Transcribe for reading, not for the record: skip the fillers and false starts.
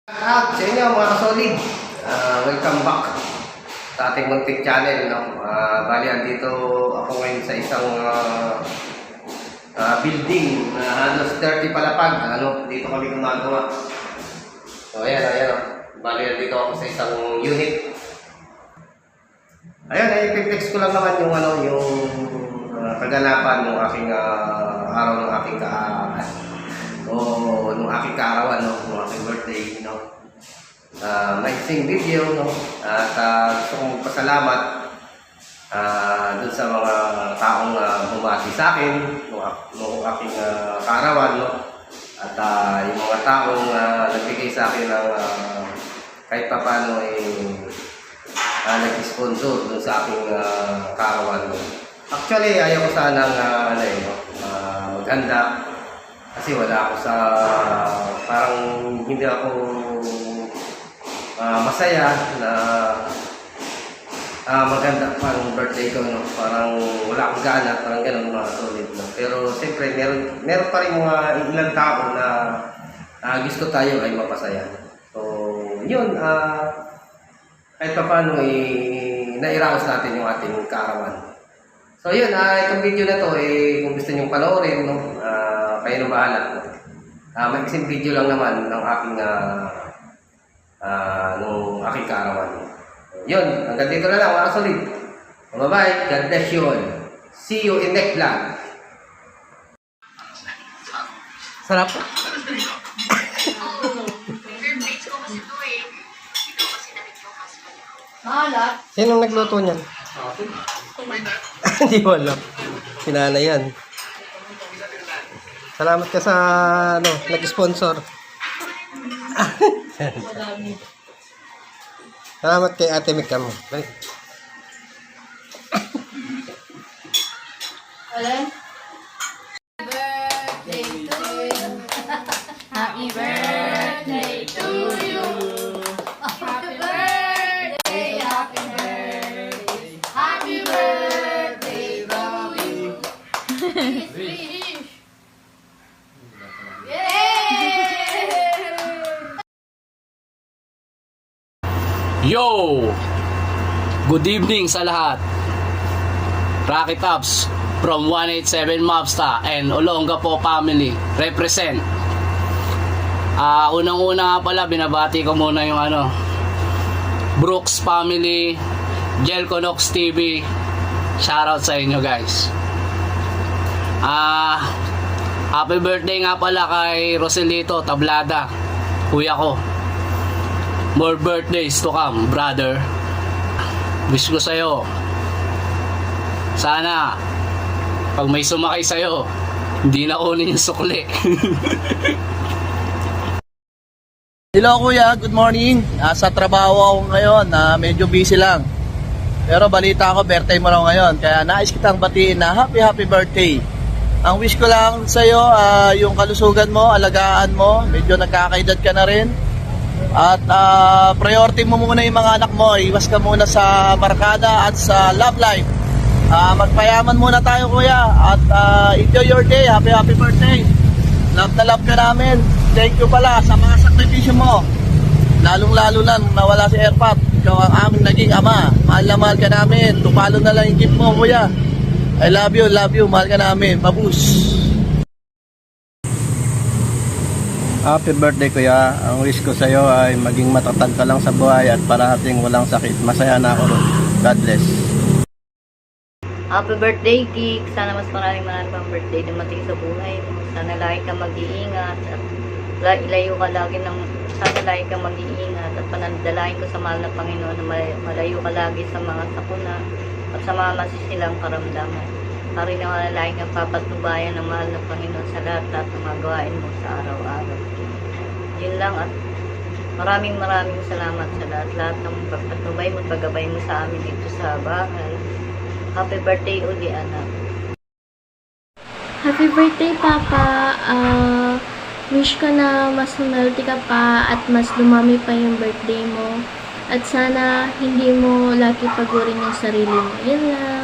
At sa inyo mga kasolid, welcome back sa ating muntik channel. No? Bali, andito ako ngayon sa isang building na halos 30 palapag. Dito kami gumagawa. So ayan. Bali, andito ako sa isang unit. Ayan, i-flex ko lang naman yung kaganapan ng aking araw ng aking nung aking kaarawan, nung aking birthday, maiksing video, at gusto kong magpasalamat dun sa mga taong bumati sa akin nung aking kaarawan, at yung mga taong nagbigay sa akin ng kahit pa paano nag-sponsor dun sa aking kaarawan. Actually, ayaw ko sanang maghanda. Kasi wala ako sa, parang hindi ako masaya na maganda pang birthday ko, parang wala akong gana, parang ganun mga solid. Pero siyempre, meron pa rin mga ilang tao na gusto tayo ay mapasaya. So, yun, kahit pa paano nairaos natin yung ating kaarawan. So yun, itong video na to, kung gusto nyo panoorin, kayo na bahala. Mag-isang video lang naman ng aking kaarawan. Yun, hanggang dito na lang mga solid. Bye-bye, God bless you all. See you in next vlog. Sarap. Sinong nagluto niyan? Hindi mo alam. Sinana yan. Salamat ka sa nag-sponsor. Salamat kay Ate Mika mo. Balik. Happy birthday to you. Happy birthday, happy birthday. Happy birthday to you. Yo! Good evening sa lahat. Rocky Tops from 187 Mobsta and Olongapo family represent. Unang-una nga pala, binabati ko muna yung Brooks family, Jelco Nox TV. Shoutout sa inyo guys. Happy birthday nga pala kay Roselito Tablada, kuya ko. More birthdays to come, brother. Wish ko sa'yo, sana pag may sumakay sa'yo, hindi na kunin yung sukli. Hello kuya, good morning. Sa trabaho ako ngayon, medyo busy lang. Pero balita ko, birthday mo raw ngayon. Kaya nais kitang batiin na happy birthday. Ang wish ko lang sa'yo, yung kalusugan mo, alagaan mo. Medyo nagkakaedad ka na rin. At priority mo muna yung mga anak mo. Iwas ka muna sa barkada at sa love life. Magpayaman muna tayo kuya. At enjoy your day. Happy birthday. Love na love ka namin. Thank you pala sa mga sakripisyo mo. Lalong-lalo na nung nawala si Airpat. Ikaw ang aming naging ama. Mahal na mahal ka namin. Tupalo na lang yung gift mo kuya. I love you. Mahal ka namin. Pabus. Happy birthday kuya. Ang wish ko sa iyo ay maging matatag ka lang sa buhay at parating walang sakit. Masaya na ako ron. God bless. Happy birthday, Kik. Sana mas maraming pang birthday dumating sa buhay mo. Sana lagi kang mag-iingat at ilayo ka lagi sana lagi kang mag-iingat at panandalain ko sa mahal na Panginoon na malayo ka lagi sa mga sakuna at sa mga masisilang karamdaman. Pari na malalaging ang papatubayan ng mahal ng Panginoon sa lahat ng mga gawain mo sa araw-araw. Yun lang at maraming salamat sa lahat ng pagpatubay mo at paggabay mo sa amin dito sa bahay. Happy birthday uli, anak. Happy birthday, Papa. Wish ko na mas healthy ka pa at mas dumami pa yung birthday mo. At sana hindi mo lagi pagurin yung sarili mo. Yun lang.